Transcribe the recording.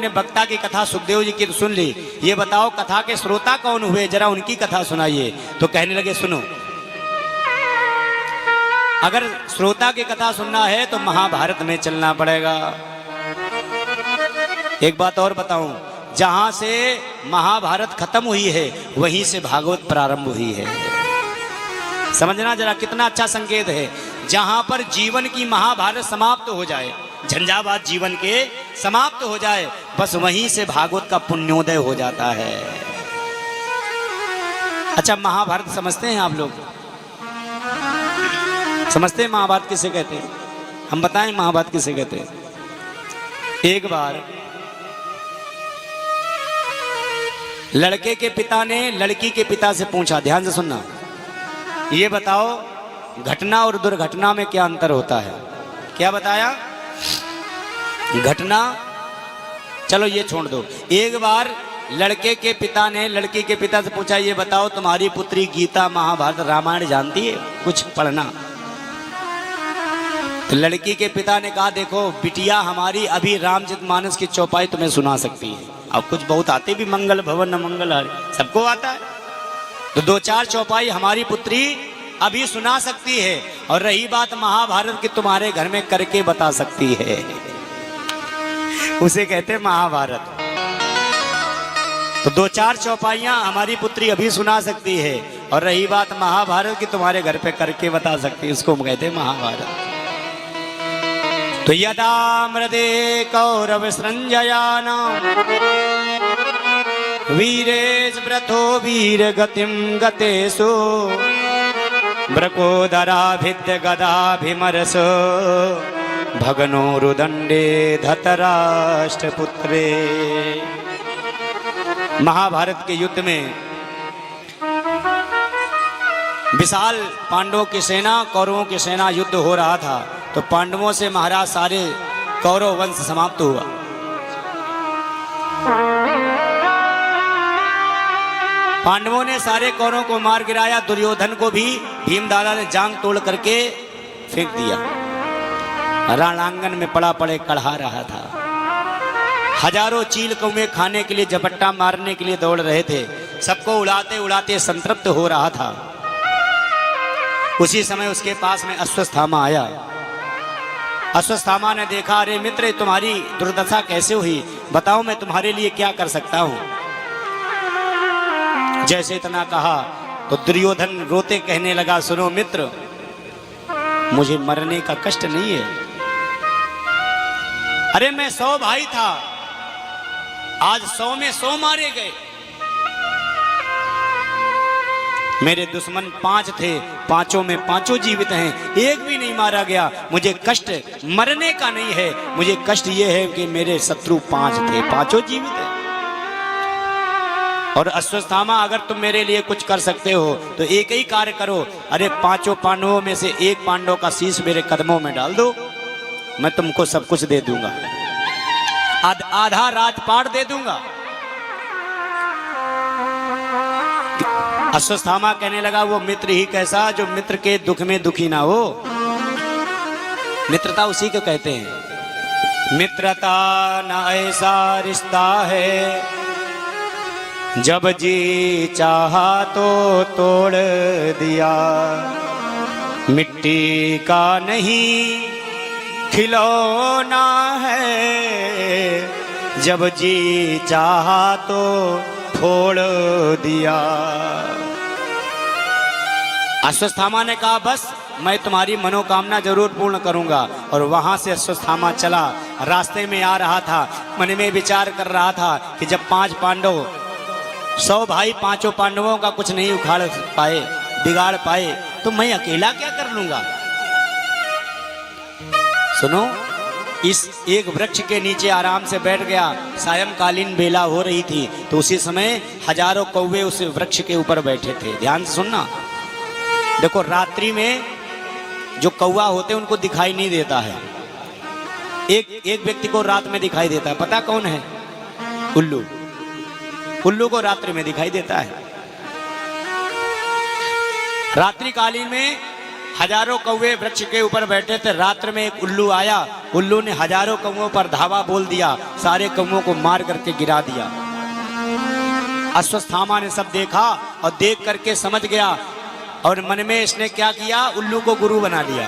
हमने वक्ता की कथा सुखदेव जी की तो सुन ली, ये बताओ कथा के श्रोता कौन हुए, जरा उनकी कथा सुनाइए। तो कहने लगे सुनो, अगर श्रोता की कथा सुनना है तो महाभारत में चलना पड़ेगा। एक बात और बताऊं, जहां से महाभारत खत्म हुई है वहीं से भागवत प्रारंभ हुई है। समझना जरा कितना अच्छा संकेत है। जहां पर जीवन की महाभारत समाप्त हो जाए, झंझावात जीवन के समाप्त हो जाए, बस वहीं से भागवत का पुण्योदय हो जाता है। अच्छा, महाभारत समझते हैं आप लोग? समझते हैं महाभारत किसे कहते हैं? हम बताएं महाभारत किसे कहते हैं? एक बार लड़के के पिता ने लड़की के पिता से पूछा, ध्यान से सुनना, ये बताओ घटना और दुर्घटना में क्या अंतर होता है? क्या बताया? घटना चलो ये छोड़ दो। एक बार लड़के के पिता ने लड़की के पिता से पूछा, ये बताओ तुम्हारी पुत्री गीता महाभारत रामायण जानती है? कुछ पढ़ना। तो लड़की के पिता ने कहा, देखो बिटिया हमारी अभी रामचरितमानस की चौपाई तुम्हें सुना सकती है। अब कुछ बहुत आते भी, मंगल भवन न मंगल हारी, सबको आता है। तो 2-4 चौपाई हमारी पुत्री अभी सुना सकती है, और रही बात महाभारत की, तुम्हारे घर में करके बता सकती है। उसे कहते महाभारत। तो 2-4 चौपाइयां हमारी पुत्री अभी सुना सकती है, और रही बात महाभारत की, तुम्हारे घर पे करके बता सकती है, उसको हम कहते महाभारत। तो यदा मृदे कौरव संजयानां वीरेश व्रतो वीर गतिम गतेषु ब्रकोदराभिद्य गदाभिमरस भगनो रुदंडे धतराष्ट्रपुत्रे। महाभारत के युद्ध में विशाल पांडवों की सेना कौरवों की सेना युद्ध हो रहा था। तो पांडवों से महाराज सारे कौरव वंश समाप्त हुआ। पांडवों ने सारे कौरवों को मार गिराया। दुर्योधन को भी भीम दादा ने जांग तोड़ करके फेंक दिया। रणांगन में पड़ा पड़े कढ़ा रहा था। हजारों चील कौवे खाने के लिए, झपट्टा मारने के लिए दौड़ रहे थे। सबको उड़ाते उड़ाते संतृप्त हो रहा था। उसी समय उसके पास में अश्वत्थामा आया। अश्वत्थामा ने देखा, अरे मित्र तुम्हारी दुर्दशा कैसे हुई, बताओ मैं तुम्हारे लिए क्या कर सकता हूं। जैसे इतना कहा तो दुर्योधन रोते कहने लगा, सुनो मित्र, मुझे मरने का कष्ट नहीं है। अरे मैं 100 भाई था, आज 100 में 100 मारे गए। मेरे दुश्मन 5 थे, 5 में 5 जीवित हैं, एक भी नहीं मारा गया। मुझे कष्ट मरने का नहीं है, मुझे कष्ट ये है कि मेरे शत्रु 5 थे, 5 जीवित हैं। और अश्वत्थामा अगर तुम मेरे लिए कुछ कर सकते हो तो एक ही कार्य करो, अरे 5 पांडवों में से एक पांडव का शीश मेरे कदमों में डाल दो, मैं तुमको सब कुछ दे दूंगा, आधा राजपाट दे दूंगा। अश्वत्थामा कहने लगा, वो मित्र ही कैसा जो मित्र के दुख में दुखी ना हो। मित्रता उसी को कहते हैं। मित्रता ना ऐसा रिश्ता है जब जी चाहा तो तोड़ दिया, मिट्टी का नहीं खिलौना है, जब जी चाहा तो फोड़ दिया। अश्वत्थामा ने कहा, बस मैं तुम्हारी मनोकामना जरूर पूर्ण करूंगा। और वहां से अश्वत्थामा चला। रास्ते में आ रहा था, मन में विचार कर रहा था कि जब 5 पांडव 100 भाई 5 पांडवों का कुछ नहीं उखाड़ पाए, बिगाड़ पाए, तो मैं अकेला क्या कर लूंगा। सुनो, इस एक वृक्ष के नीचे आराम से बैठ गया। सायंकालीन बेला हो रही थी, तो उसी समय हजारों कौवे उस वृक्ष के ऊपर बैठे थे। ध्यान से सुनना। देखो, रात्रि में जो कौवा होते हैं उनको दिखाई नहीं देता है। एक व्यक्ति को रात में दिखाई देता है, पता कौन है? उल्लू। उल्लू को रात्रि में दिखाई देता है। रात्रि कालीन में हजारों कौवे वृक्ष के ऊपर बैठे थे। रात्र में एक उल्लू आया, उल्लू ने हजारों कौवों पर धावा बोल दिया, सारे कौवों को मार करके गिरा दिया। अश्वत्थामा ने सब देखा और देख करके समझ गया और मन में इसने क्या किया, उल्लू को गुरु बना लिया।